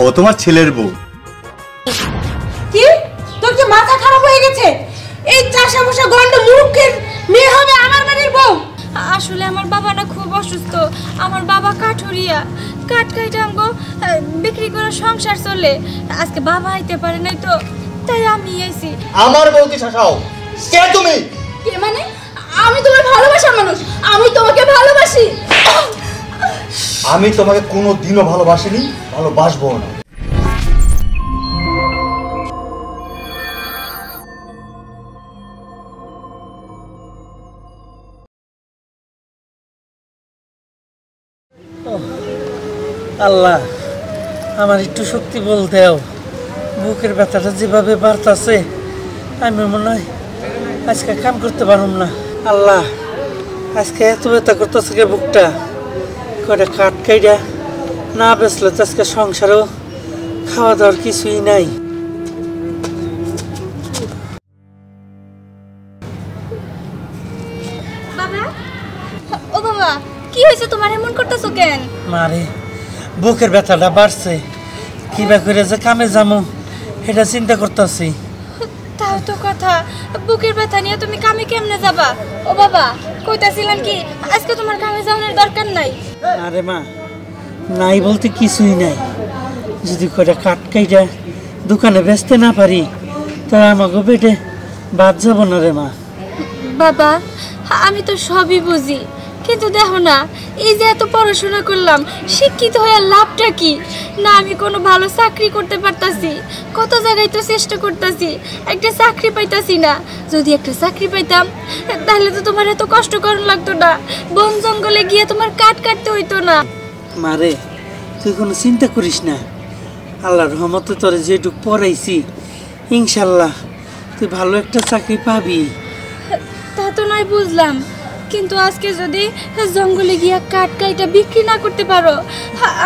ও তোমার ছেলের বউ। কি তোর কি মাথা খারাপ হয়ে গেছে? এই চাষা বসা গন্ড মূর্খের মেয়ে হবে আমার বাড়ির বউ? আসলে আমার বাবা না খুব অসুস্থ। আমার বাবা কাঠুরিয়া, কাঠ কাইটাঙ্গো বিক্রি করে সংসার চলে। আজকে বাবা আইতে পারে নাই তো, তাই আমি আইছি। আমার বউকে শাসাও? কে তুমি? কে মানে? আমি তোমার ভালোবাসার মানুষ, আমি তোমাকে ভালোবাসি। আমি তোমাকে কোনোদিনও ভালোবাসিনি, ভালোবাসবো না। আল্লাহ আমার একটু শক্তি বল দেও। বুকের ব্যথাটা যেভাবে বাড়তাছে আমি মনে হয় আজকে কাম করতে পারুম না। আল্লাহ আজকে এত ব্যথা করতেছে কে বুকটা, কয়টা কাঠ কাইডা না বেসলে তো আজকে সংসারও খাওয়া দাওয়ার কিছুই নাই। বাবা, ও বাবা, কি হয়েছে তোমার? এমন করতেছো কেন? মারে বুকের ব্যথাটা বাড়ছে, কিবা করে যে কামে যামু এটা চিন্তা করতেছি। তাও তো কথা, বুকের ব্যথা নিয়ে তুমি কামে কেমনে যাবা? ও বাবা, কইতাছিলাম কি আজকে তোমার কামে যাওয়ার দরকার নাই। আরে মা, নাই বলতে কিছুই নাই। যদি কয়টা কাঠ কাইটা দোকানে বেচতে না পারি তাহলে আমাকে পেটে বাদ যাব না রে মা। বাবা, আমি তো সবই বুঝি, কিন্তু দেখো না, এই যে এত পড়াশোনা করলাম, শিক্ষিত হয়ে লাভটা কি? না আমি কোনো ভালো চাকরি করতে পারতাছি, কত জায়গায় তো চেষ্টা করতেছি, একটা চাকরি পাইতাছি না। যদি একটা চাকরি পাইতাম তাহলে তো তোমার এত কষ্ট করার লাগতো না, বন জঙ্গলে গিয়ে তোমার কাঠ কাটতে হইতো না। মারে তুই কোনো চিন্তা করিস না, আল্লাহর রহমতে তোরে যেটুক পড়াইছি ইনশাল্লাহ তুই ভালো একটা চাকরি পাবি। তা তো নয় বুঝলাম, কিন্তু আজকে যদি জঙ্গলে গিয়া কাঠ কাইটা বিক্রি না করতে পারো,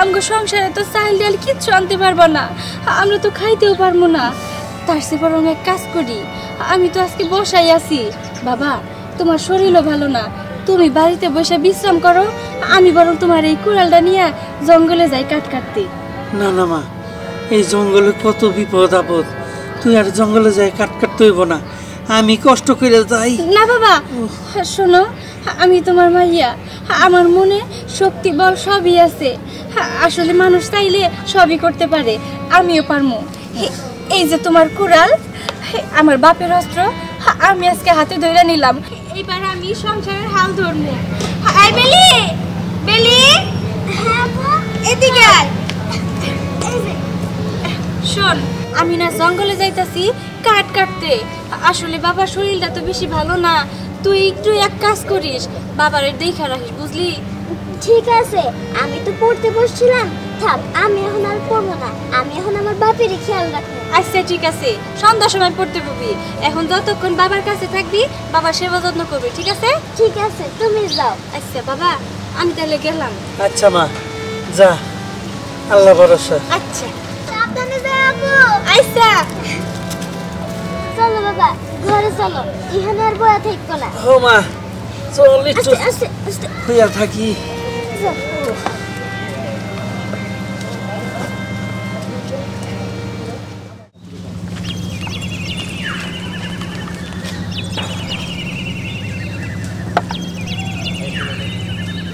আমগো সংসারে তো চাল ডাল কিচ্ছু আনতে পারবো না, আমরা তো খাইতেও পারবো না। তার চেয়ে বরং এক কাজ করি, আমি তো আজকে বসাই আছি। বাবা, তোমার শরীরও ভালো না, তুমি বাড়িতে বসে বিশ্রাম করো, আমি বরং তোমার এই কুড়ালটা নিয়ে জঙ্গলে যাই কাঠ কাটতে। না না মা, এই জঙ্গলে কত বিপদ আপদ, তুই আর জঙ্গলে যাই কাঠ কাটতে হইব না, আমি কষ্ট করে যাই। না বাবা, শোনো, আমি তোমার মাইয়া, আমার মনে শক্তি বল সবই আছে। আসলে মানুষ চাইলে সবই করতে পারে, আমিও পারমু। এই যে তোমার কুড়াল, আমার বাপের অস্ত্র, আমি আজকে হাতে ধরে নিলাম। এবার আমি সংসারের হাল ধরবো। আয় বেলি, বেলি, এদিকে আয়। শোন, আমি না জঙ্গলে যাইতাছি কাঠ কাটতে। আসলে বাবার শরীরটা তো বেশি ভালো না, তুই একটু এক কাজ করিস, বাবারে দেখা রাখিস, বুঝলি? ঠিক আছে, আমি তো পড়তে বসছিলাম, থাক আমি এখন আর পড়বো না, আমি এখন আমার বাপের খেয়াল রাখবো। আচ্ছা ঠিক আছে, সন্ধ্যার সময় পড়তে বসবি। এখন যতক্ষণ বাবার কাছে থাকবি বাবার সেবা যত্ন করবি, ঠিক আছে? ঠিক আছে, তুমি যাও। আচ্ছা বাবা, আমি তাহলে গেলাম। আচ্ছা মা, যা, আল্লাহ ভরসা। আচ্ছা, সাবধানে যাবো। আচ্ছা চলো বাবা, ঘরে চলো, এখানে আর বয়া থাকবো না। ও মা, চল একটু আস্তে আস্তে হইয়া থাকি।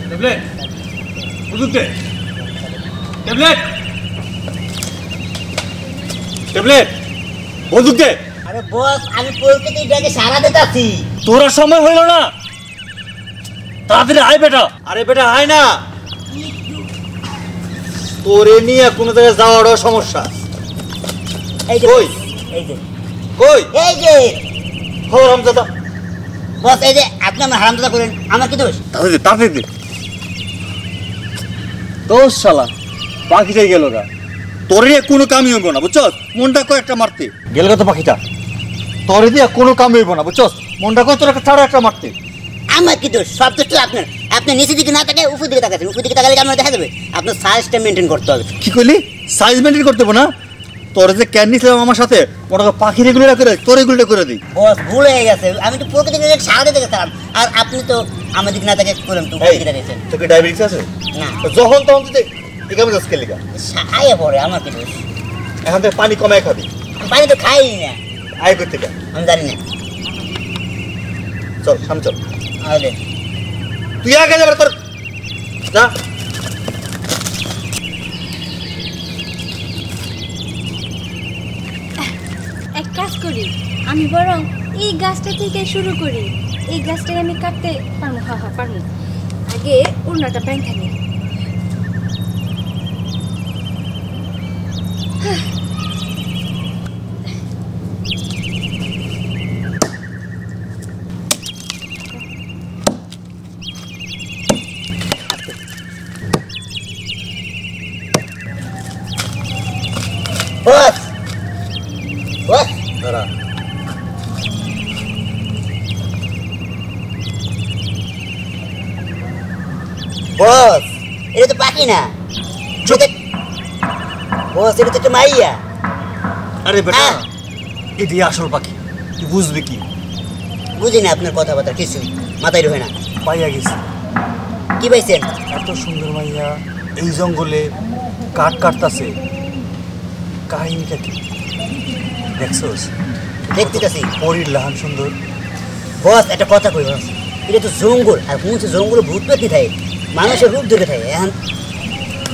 ট্যাবলেট বন্দুক দে, ট্যাবলেট, ট্যাবলেট বন্দুক দে। আরে বস, আমি প্রকৃতির ডাকে সারা দিতাছি। তোরা সময় হইল না, তাড়াতাড়ি আয় বেটা। আরে বেটা আয় না, তোরে নিয়ে কোনো জায়গায় যাওয়ারও সমস্যা। এই যে কই এই যে কই এই যে হো রামদাদা, বস, এই যে আপনি আমার হারামজাদা করেন, আমার কি দোষ? তাড়াতাড়ি তাড়াতাড়ি দে। দোষ শালা পাখিটাই গেল গা, তোরে দিয়ে কোনো কামই হইব না বুঝছস, মনটা কয়েকটা মারতে গেল গা তো পাখিটা, তোরে দিয়ে কোনো কামই হইব না বুঝছস, মনটা কয় তোর একটা ছাড়া একটা মারতে। আমার কি দোষ? সব দোষ তো আপনার। আপনি নিচের দিকে না তাকায় উপর দিকে তাকাচ্ছেন, উপর দিকে তাকালে কেমন দেখা যাবে? আপনার সাইজটা মেনটেন করতে হবে। কি কইলি? সাইজ মেনটেন করতে হবে না? তোর যে ক্যান নিছিলাম আমার সাথে, ওটাকে পাখির এগুলো করে তোর এগুলো করে দিই। বস ভুল হয়ে গেছে, আমি তো প্রকৃতির ডাকে সারা দিতে গেছিলাম, আর আপনি তো আমার দিকে না তাকায় করলেন, তো উপর দিকে তাকিয়েছেন। তোকে ডায়াবেটিস আছে না। যখন তখন তুই এই কামে যাস কেলিকা আয়া পড়ে আমার কি দোষ? এখন থেকে পানি কমায় খাবি পানি তো খাই না, আয় করতে গা আমি জানি না। চল সামনে চল আরে তুই আগে যাবে তোর যা এক কাজ করি, আমি বরং এই গাছটা থেকে শুরু করি। এই গাছটা আমি কাটতে পারবো। হ্যাঁ পারবো। আগে উন্নটা প্যান থাকে। বস বস দাঁড়া বস, এটা তো পাখি না। বস এটা তো একটা মাইয়া। আরে বেটা হ্যাঁ। এটি আসল পাখি, তুই বুঝবি কি? বুঝি না আপনার কথাবার্তা কিছুই মাথায় রহে না। পাইয়া গেছি কি পাইছেন? এত সুন্দর মাইয়া এই জঙ্গলে কাঠ কাটতাছে, কাহিনীটা কি দেখছোস? দেখতে চাচ্ছি পরীর লাহান সুন্দর। বস একটা কথা কই বস, এটা তো জঙ্গল, আর কোন জঙ্গল ভূত পেতে থাকে, মানুষের রূপ ধরে থাকে। এখন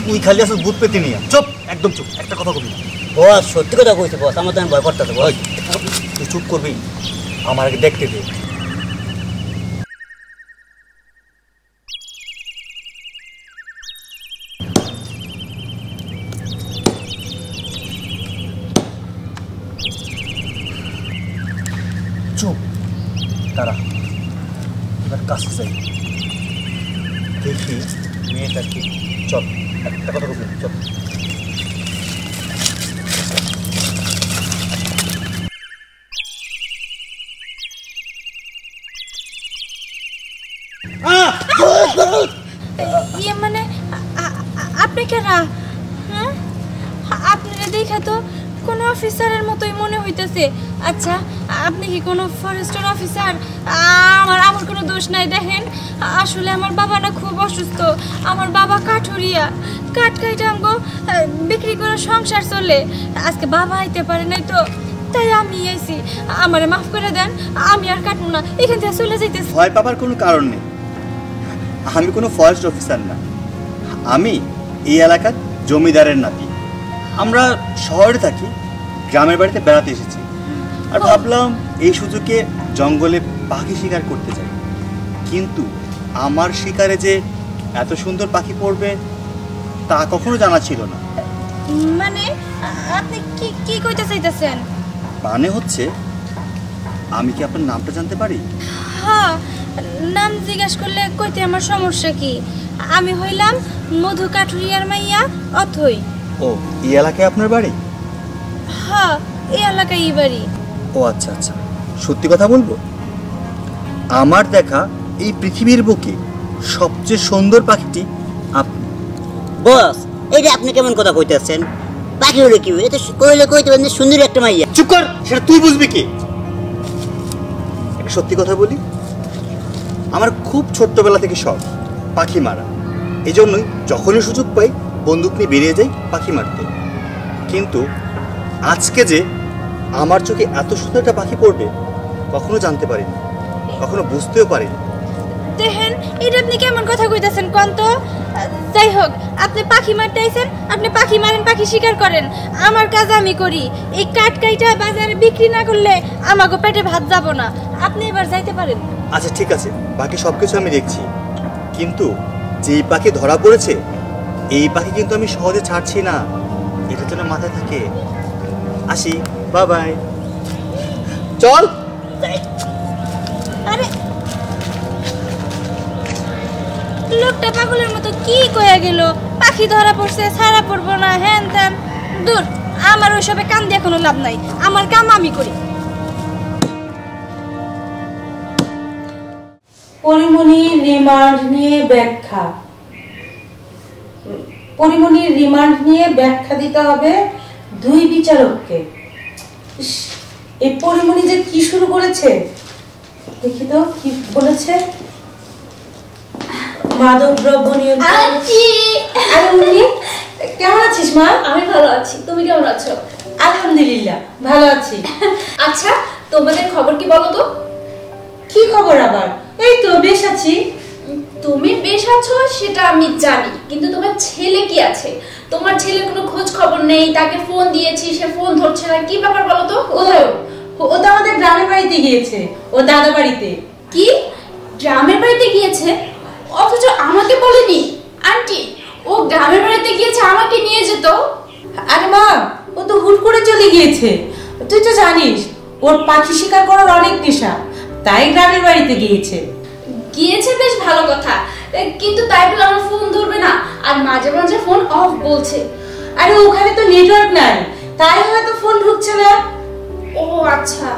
তুই খালি আসল ভূত পেতে নিয়ে চুপ, একদম চুপ, একটা কথা বলবি না। বস সত্যি কথা কইছে বস, আমার তো আমি ভয় করতেছে বস। তুই চুপ করবি, আমার আগে দেখতে দে। চুপ, তারা এবার কাছে যাই, দেখি মেয়েটা কি। চল একটা কথা বলবি, চল। ইয়ে মানে আপনি কেনা? হ্যাঁ, আপনারা দেখা তো কোনো অফিসারের মতোই মনে হইতেছে। আচ্ছা, আপনি কি কোনো ফরেস্টের অফিসার? আমার কোনো দোষ নাই। দেখেন, আসলে আমার বাবা না খুব অসুস্থ। আমার বাবা কাঠুরিয়া, কাঠ কাইটা আমগো বিক্রি করে সংসার চলে। আজকে বাবা আইতে পারে নাই তো, তাই আমি আইছি। আমারে মাফ করে দেন, আমি আর কাটবো না, এখান থেকে চলে যাইতেছি। ভয় পাবার কোনো কারণ নেই, আমি কোনো ফরেস্ট অফিসার না, আমি এই এলাকার জমিদারের নাতি। আমরা শহরে থাকি, গ্রামের বাড়িতে বেড়াতে এসেছি, আর ভাবলাম এই সুযোগে জঙ্গলে পাখি শিকার করতে যাই। কিন্তু আমার শিকারে যে এত সুন্দর পাখি পড়বে তা কখনো জানা ছিল না। মানে আপনি কি কি কইতে চাইতেছেন? মানে হচ্ছে, আমি কি আপনার নামটা জানতে পারি? হ্যাঁ, নাম জিজ্ঞেস করলে কইতে আমার সমস্যা কি? আমি হইলাম মধু কাঠুরিয়ার মাইয়া অথই। ও, এই এলাকায় আপনার বাড়ি? হ্যাঁ, এই এলাকায় এই বাড়ি। ও আচ্ছা আচ্ছা, সত্যি কথা বলবো, আমার দেখা এই পৃথিবীর বুকে সবচেয়ে সুন্দর পাখিটি আপনি। বস এইটা আপনি কেমন কথা কইতেছেন? পাখি হলে কি এটা কইলে কইতে পারেন সুন্দর একটা মাইয়া। চুপ কর, সেটা তুই বুঝবি কি? একটা সত্যি কথা বলি, আমার খুব ছোট্টবেলা থেকে শখ পাখি মারা। এই জন্যই যখনই সুযোগ পাই বন্দুক নিয়ে বেরিয়ে যাই পাখি মারতে। কিন্তু আজকে যে আমার চোখে এত সুন্দর একটা পাখি পড়বে কখনো জানতে পারিনি, কখনো বুঝতেও পারিনি। দেখেন, এটা আপনি কেমন কথা কইতেছেন কোন তো? যাই হোক, আপনি পাখি মারতে আইছেন, আপনি পাখি মারেন, পাখি শিকার করেন। আমার কাজ আমি করি। এই কাঠ কাইটা বাজারে বিক্রি না করলে আমাগো পেটে ভাত যাব না। আপনি এবার যাইতে পারেন। আচ্ছা ঠিক আছে, বাকি সব কিছু আমি দেখছি, কিন্তু যেই পাখি ধরা পড়েছে এই পাখি কিন্তু আমি সহজে ছাড়ছি না, এটা যেন মাথায় থাকে। আসি, বাই বাই। চল। আরে লোকটা পাগলের মতো কি কইয়া গেল? পাখি ধরা পড়ছে, ছাড়া পড়বো না, হ্যান ত্যান। দূর, আমার ওইসবে কান দিয়ে কোনো লাভ নাই। আমার কাম আমি করি। পরিমণির রিমান্ড নিয়ে ব্যাখ্যা। পরিমণির রিমান্ড নিয়ে ব্যাখ্যা দিতে হবে দুই বিচারককে। ইস, এই পরিমণি যে কি শুরু করেছে, দেখি তো কি বলেছে। মাদক দ্রব্য নিয়ন্ত্রণ। আরে উনি কেমন আছিস মা? আমি ভালো আছি, তুমি কেমন আছো? আলহামদুলিল্লাহ ভালো আছি। আচ্ছা, তোমাদের খবর কি বলো তো? কি খবর আবার? এই তো বেশ আছি। তুমি বেশ আছো সেটা আমি জানি, কিন্তু তোমার ছেলে কি আছে? তোমার ছেলে কোনো খোঁজ খবর নেই, তাকে ফোন দিয়েছি সে ফোন ধরছে না, কি ব্যাপার বলো তো? কোথায় ও তো আমাদের গ্রামের বাড়িতে গিয়েছে, ও দাদা বাড়িতে। কি গ্রামের বাড়িতে গিয়েছে? অথচ আমাকে বলেনি। আন্টি, ও গ্রামের বাড়িতে গিয়েছে, আমাকে নিয়ে যেত। আরে মা, ও তো হুট করে চলে গিয়েছে। তুই তো জানিস ওর পাখি শিকার করার অনেক নেশা, তাই গ্রামের বাড়িতে গিয়েছে। গিয়েছে বেশ ভালো কথা, কিন্তু তাই বলে আমার ফোন ধরবে না, আর মাঝে মাঝে ফোন অফ বলছে। আরে ওখানে তো নেটওয়ার্ক নাই, তাই হয়তো ফোন ঢুকছে না। ও আচ্ছা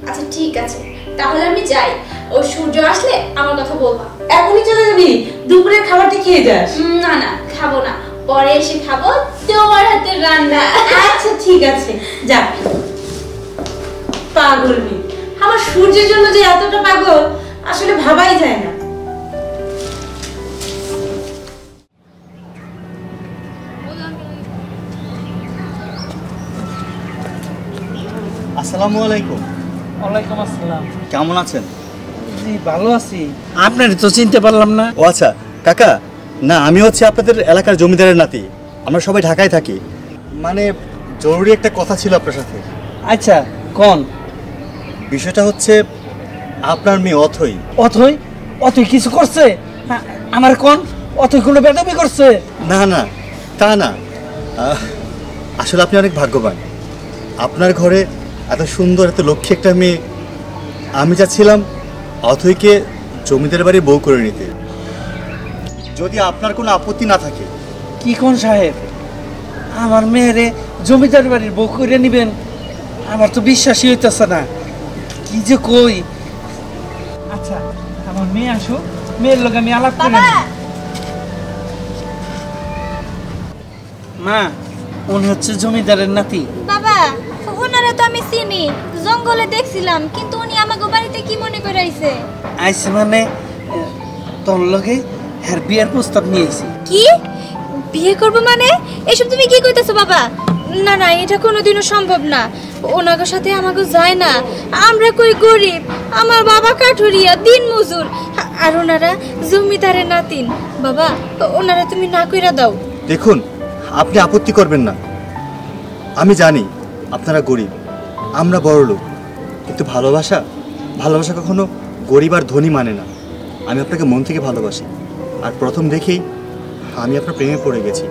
আচ্ছা, ঠিক আছে, তাহলে আমি যাই। ও সূর্য আসলে আমার কথা বলবা। এখনই চলে যাবি? দুপুরের খাবারটি খেয়ে যাস। না না, খাবো না, পরে এসে খাবো তোমার হাতের রান্না। আচ্ছা ঠিক আছে, যা। পাগল মেয়ে, আমার সূর্যের জন্য যে এতটা পাগল আসলে ভাবাই যায় না। আসসালামু আলাইকুম। ওয়ালাইকুম আসসালাম। কেমন আছেন? জি ভালো আছি। আপনার তো চিনতে পারলাম না। ও আচ্ছা কাকা, না আমি হচ্ছে আপনাদের এলাকার জমিদারের নাতি। আমরা সবাই ঢাকায় থাকি। মানে জরুরি একটা কথা ছিল আপনার সাথে। আচ্ছা কোন বিষয়টা হচ্ছে আপনার মেয়ে অথই। অথই? অথই কিছু করছে? আমার কোন অথই কোনো বেদবি করছে? না না, তা না। আসলে আপনি অনেক ভাগ্যবান, আপনার ঘরে এত সুন্দর এত লক্ষ্মী একটা মেয়ে। আমি চাচ্ছিলাম অথইকে জমিদার বাড়ি বউ করে নিতে, যদি আপনার কোনো আপত্তি না থাকে। কি কোন সাহেব, আমার মেয়েরে জমিদার বাড়ির বউ করে নিবেন? আমার তো বিশ্বাসই হইতেছে না। কি যে কই। আচ্ছা আমার মেয়ে আসো, মেয়ের লোক আমি আলাপ করে নিই। মা, উনি হচ্ছে জমিদারের নাতি। বাবা, ওনারা তো আমি চিনি, জঙ্গলে দেখছিলাম, কিন্তু উনি আমাকে বাড়িতে কি মনে করে আইছে? আইসে মানে তোর লগে হ্যার বিয়ের প্রস্তাব নিয়ে আইছি। কি বিয়ে করব মানে? এসব তুমি কি কইতেছো বাবা? না না, এটা কোনোদিনও সম্ভব না। ওনাদের সাথে আমাকে যায় না, আমরা কই গরিব, আমার বাবা কাঠুরিয়া দিন মজুর, আর ওনারা জমিদারের নাতিন। বাবা, ওনারা তুমি না কইরা দাও। দেখুন, আপনি আপত্তি করবেন না। আমি জানি আপনারা গরিব, আমরা বড়লোক, কিন্তু ভালোবাসা ভালোবাসা কখনো গরিব আর ধনী মানে না। আমি আপনাকে মন থেকে ভালোবাসি, আর প্রথম দেখেই আমি আপনার প্রেমে পড়ে গেছি।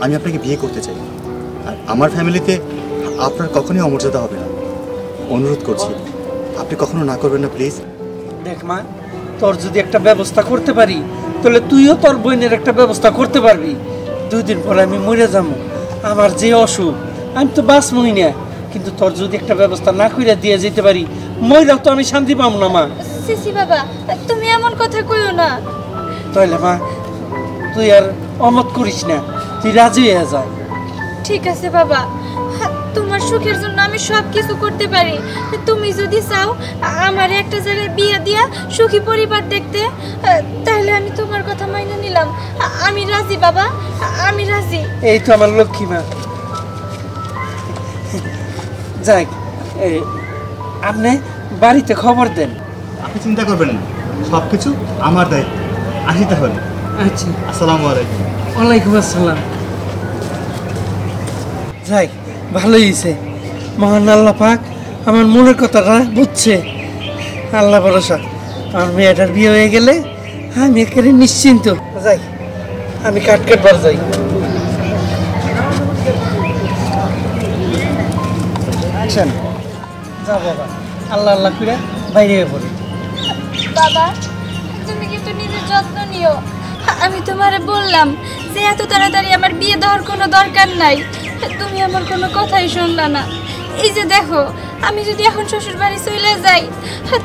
আমি আপনাকে বিয়ে করতে চাই, আর আমার ফ্যামিলিতে আপনার কখনোই অমর্যাদা হবে না। অনুরোধ করছি, আপনি কখনো না করবেন না প্লিজ। দেখ মা, তোর যদি একটা ব্যবস্থা করতে পারি, তাহলে তুইও তোর বোনের একটা ব্যবস্থা করতে পারবি। 2 দিন পরে আমি মরে যাবো, আমার যে অসুখ, আমি তো বাঁচবই না। কিন্তু তোর যদি একটা ব্যবস্থা না কইরা দিয়ে যেতে পারি, মইরাও তো আমি শান্তি পাবো না মা। সিসি বাবা, তুমি এমন কথা কইও না। তাইলে মা তুই আর অমত করিস না, তুই রাজি হয়ে যা। ঠিক আছে বাবা, তোমার সুখের জন্য আমি সব কিছু করতে পারি। তুমি যদি চাও আমার একটা জায়গায় বিয়ে দিয়া সুখী পরিবার দেখতে, তাহলে আমি তোমার কথা মাইনে নিলাম। আমি রাজি বাবা, আমি রাজি। এই তো আমার লক্ষ্মী মা। যাই, আপনি বাড়িতে খবর দেন। আপনি চিন্তা করবেন না, সব কিছু আমার দায়িত্ব। আসি তাহলে। আচ্ছা, আসসালামু আলাইকুম। ওয়ালাইকুম আসসালাম। যাই, ভালোই হয়েছে, মহান আল্লাহ পাক আমার মনের কথাটা বুঝছে। আল্লাহ ভরসা, আমার মেয়েটার বিয়ে হয়ে গেলে আমি একেবারে নিশ্চিন্ত। যাই, আমি কাটবার যাই। যা বাবা, আল্লাহ আল্লাহ করে বাইরে হয়ে পড়ে। বাবা, তুমি কিন্তু নিজের যত্ন নিও। আমি তোমারে বললাম যে এত তাড়াতাড়ি আমার বিয়ে দেওয়ার কোনো দরকার নাই, তুমি আমার কোনো কথাই শুনলা না। এই যে দেখো, আমি যদি এখন শ্বশুর বাড়ি চলে যাই,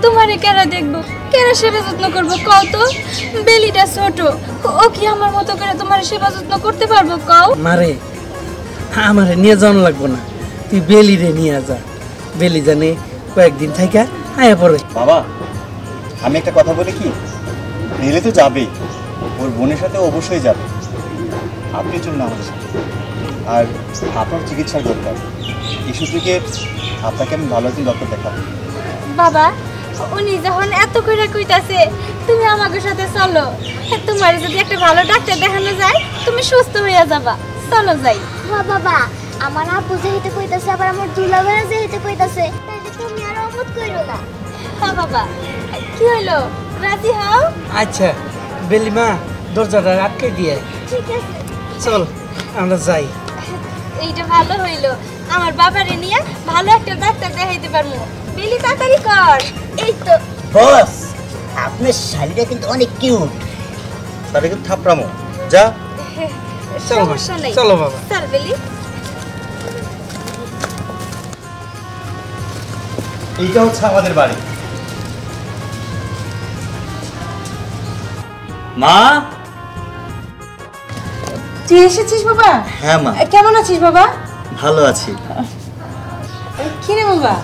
তোমারে কেরা দেখবো, কেরা সেবা যত্ন করবো কও তো? বেলিটা ছোট, ও কি আমার মতো করে তোমার সেবা যত্ন করতে পারবো কও? মারে, আমারে নিয়ে যাওয়া লাগবো না, তুই বেলিরে নিয়ে যা। বেলি জানে কয়েকদিন থাইকা আয়া পড়ে। বাবা, আমি একটা কথা বলি কি, নিলে তো যাবেই, ওর বোনের সাথে অবশ্যই যাবে, আপনি চলুন আমাদের সাথে। আর আপনার চিকিৎসার দরকার, ইস্যু থেকে আপনাকে আমি ভালো একজন ডক্টর দেখাবো। বাবা উনি যখন এত করে কইতাছে তুমি আমাকে সাথে চলো, তোমার যদি একটা ভালো ডাক্তার দেখানো যায় তুমি সুস্থ হয়ে যাবা, চলো যাই। হ্যাঁ বাবা, আমার আব্বু যেহেতু কইতাছে, আবার আমার দুলাভাইরা যেহেতু কইতাছে, তাহলে তুমি আর অমত কইরো না। হ্যাঁ বাবা, কি হলো, রাজি হও? আচ্ছা বেলিমা, দরজাটা আটকে দিয়ে ঠিক আছে, চল আমরা যাই। এইটা ভালো হইলো, আমার বাবারে নিয়ে ভালো একটা ডাক্তার দেখাইতে পারবো। বেলি তাড়াতাড়ি কর। এই তো বস, আপনার শাড়িটা কিন্তু অনেক কিউট। তাহলে কিন্তু থাপড়ামো, যা। চলো মা, সমস্যা নাই, চলো বাবা। চল বেলি। এইটা হচ্ছে আমাদের বাড়ি। মা। তুই এসেছিস বাবা? হ্যাঁ মা। কেমন আছিস বাবা? ভালো আছি। কি রে বাবা,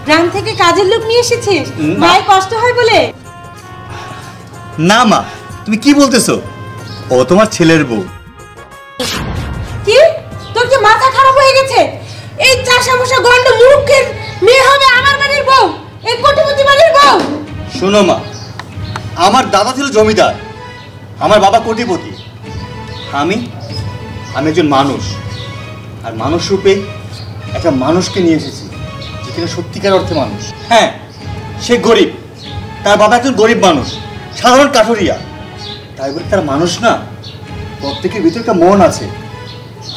গ্রাম থেকে কাজের লোক নিয়ে এসেছিস? না। মায়ের কষ্ট হয় বলে? না মা, তুমি কি বলতেছো? ও তোমার ছেলের বউ। কি, তোর কি মাথা খারাপ হয়ে গেছে? এই চাষা বসা গন্ড মূর্খের মেয়ে হবে আমার বাড়ির বউ, এই কোটিপতি বাড়ির বউ? শোনো মা, আমার দাদা ছিল জমিদার, আমার বাবা কোটিপতি। আমি একজন মানুষ, আর মানুষ রূপে একটা মানুষকে নিয়ে এসেছি, যেখানে সত্যিকার অর্থে মানুষ। হ্যাঁ, সে গরিব, তার বাবা একজন গরিব মানুষ, সাধারণ কাঠুরিয়া। তাই বলে তার মানুষ না, প্রত্যেকের ভিতরে একটা মন আছে,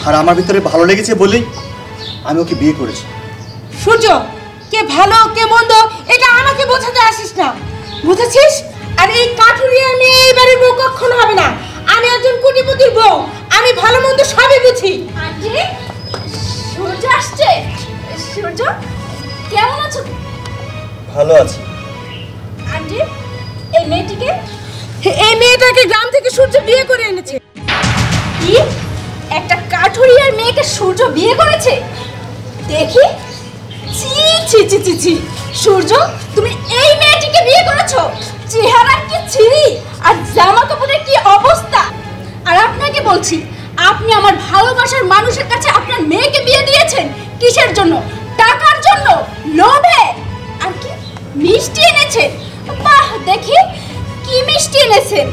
আর আমার ভিতরে ভালো লেগেছে বলেই আমি ওকে বিয়ে করেছি। সূর্য, কে ভালো কে মন্দ এটা আমাকে বোঝাতে আসিস না, বুঝেছিস? আর এই কাঠুরিয়া মেয়ে এই বাড়ির বউ কখনো হবে না। আমি একজন কোটিপতির বউ, আমি ভালো মন্দ সবই বুঝি। আন্টি, সূর্য আসছে। সূর্য, কেমন আছো? ভালো আছি। আন্টি, এই মেয়েটিকে? এই মেয়েটাকে গ্রাম থেকে সূর্য বিয়ে করে এনেছে। কি, একটা কাঠুরিয়ার মেয়েকে সূর্য বিয়ে করেছে? দেখি, ছি ছি ছি ছি ছি। সূর্য, তুমি এই মেয়েটিকে বিয়ে করেছো? চেহারার কি ছিঁড়ি, আর জামা কাপড়ের কি অবস্থা! আর আপনাকে বলছি, আপনি আমার ভালোবাসার মানুষের কাছে আপনার মেয়েকে বিয়ে দিয়েছেন কিসের জন্য? টাকার জন্য, লোভে। আর কি মিষ্টি এনেছেন? বাহ, দেখি কি মিষ্টি এনেছেন,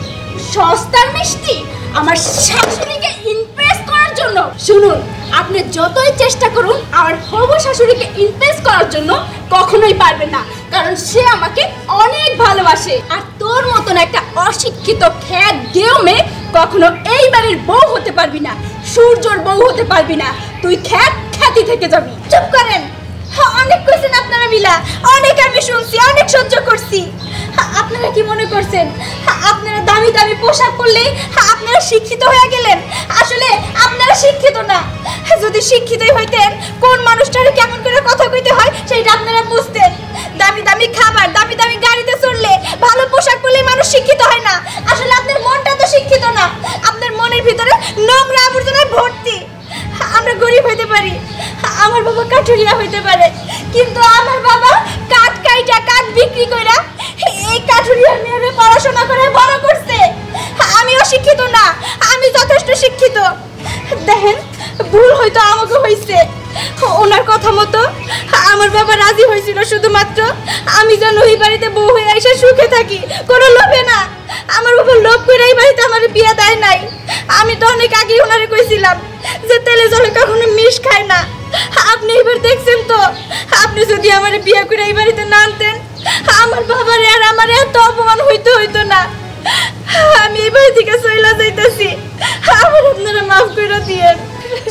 সস্তার মিষ্টি, আমার শাশুড়িকে ইমপ্রেস করার জন্য। শুনুন, আপনি যতই চেষ্টা করুন আমার হবু শাশুড়িকে ইমপ্রেস করার জন্য কখনোই পারবেন না, কারণ সে আমাকে অনেক ভালোবাসে। আর তোর মতন একটা অশিক্ষিত খ্যাত গেও মেয়ে কখনো এই বাড়ির বউ হতে পারবি না, সূর্যর বউ হতে পারবি না। তুই খ্যাতি থেকে যাবি। চুপ করেন, অনেক কইছেন আপনারা মিলা, অনেক আমি শুনছি, অনেক সহ্য করছি। আপনারা কি মনে করছেন আপনারা দামি দামি পোশাক পরলে আপনারা শিক্ষিত হয়ে গেলেন? আসলে আপনারা শিক্ষিত না। যদি শিক্ষিতই হইতেন, কোন মানুষটারে কেমন করে কথা কইতে হয় সেটা আপনারা বুঝতেন। দামি দামি খাবার, দামি দামি গাড়িতে চড়লে, ভালো পোশাক পরলে মানুষ শিক্ষিত হয় না। আসলে আপনার মনটা তো শিক্ষিত না, আপনার মনের ভিতরে নোংরা আবর্জনায় ভর্তি। আমরা গরিব হইতে পারি, আমার বাবা কাঠুরিয়া হইতে পারে, কিন্তু আমার বাবা কাঠ কাইটা, কাঠ বিক্রি কইরা এই কাঠুরিয়ার মেয়েরে পড়াশোনা করে বড় করছে। আমিও শিক্ষিত না, আমি যথেষ্ট শিক্ষিত। দেখেন, ভুল হয়তো আমাকে হইছে। ওনার কথা মতো আমার বাবা রাজি হয়েছিল শুধুমাত্র আমি যেন ওই বাড়িতে বউ হয়ে এসে সুখে থাকি, কোনো লোভে না। আমার বাবা লোভ করে এই বাড়িতে আমার বিয়ে দেয় নাই। আমি তো অনেক আগে ওনারে কইছিলাম যে তেলে জলে কখনো মিশ খায় না। আপনি এবার দেখছেন তো, আপনি যদি আমার বিয়ে করে এই বাড়িতে না আনতেন, আমার বাবার আর আমার এত অপমান হইতো না। আমি এই বাড়ি থেকে চইলা যাইতাছি, আমার আপনারা মাফ করে দিয়েন।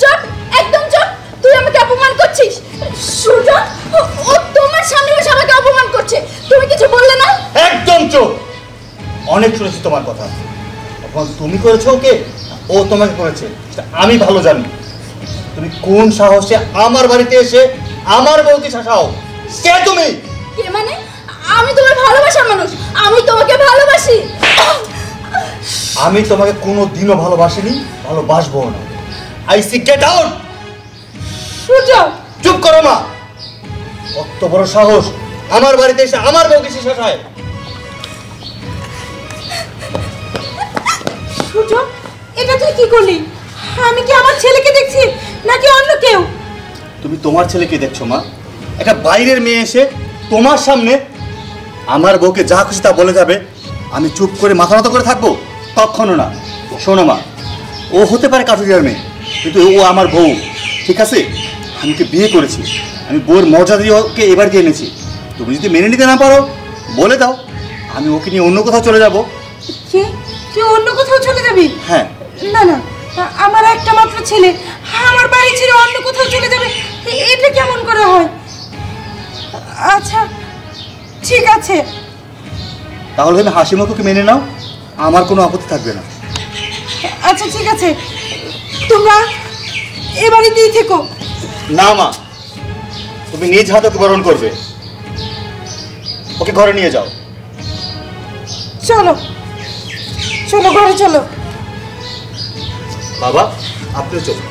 চুপ, একদম চুপ। তুই আমাকে অপমান করছিস? সূর্য, ও তোমার সামনে বসে আমাকে অপমান করছে, তুমি কিছু বললে না? একদম চুপ। অনেক শুনেছি তোমার কথা। এখন তুমি করেছো ওকে, ও তোমাকে করেছে, সেটা আমি ভালো জানি। তুমি কোন সাহসে আমার বাড়িতে এসে আমার বউকে শাসাও? কে তুমি? কে মানে? আমি তোমার ভালোবাসার মানুষ, আমি তোমাকে ভালোবাসি। আমি তোমাকে কোনো দিনও ভালোবাসিনি, ভালোবাসবো না। I see get out. Surya, চুপ করো মা। কত বড় সাহস আমার বাড়িতে এসে আমার বউকে শাসায়? সূর্য, এটা তুই কি করলি? আমি কি আমার ছেলেকে দেখছি নাকি অন্য কেউ? তুমি তোমার ছেলেকে দেখছো মা? একটা বাইরের মেয়ে এসে তোমার সামনে আমার বউকে যা খুশি তা বলে যাবে, আমি চুপ করে মাথা নত করে থাকবো? কখনো না। শোনো মা, ও হতে পারে কাঠুরিয়ার মেয়ে, কিন্তু ও আমার বউ, ঠিক আছে? আমি ওকে বিয়ে করেছি, আমি বউয়ের মর্যাদা দিয়ে ওকে এবার দিয়ে এনেছি। তুমি যদি মেনে নিতে না পারো বলে দাও, আমি ওকে নিয়ে অন্য কোথাও চলে যাব। কি তুই অন্য কোথাও চলে যাবি? হ্যাঁ। না না, আমার একটা মাত্র ছেলে আমার বাড়ি ছেড়ে অন্য কোথাও চলে যাবে, এটা কেমন করে হয়? আচ্ছা ঠিক আছে, তাহলে তুমি হাসি মুখে মেনে নাও, আমার কোনো আপত্তি থাকবে না। আচ্ছা ঠিক আছে, তোমরা এ বাড়িতেই থেকো। না মা, তুমি নিজ হাতে ওকে বরণ করবে, ওকে ঘরে নিয়ে যাও। চলো চলো ঘরে চলো। বাবা, আপনিও চলুন।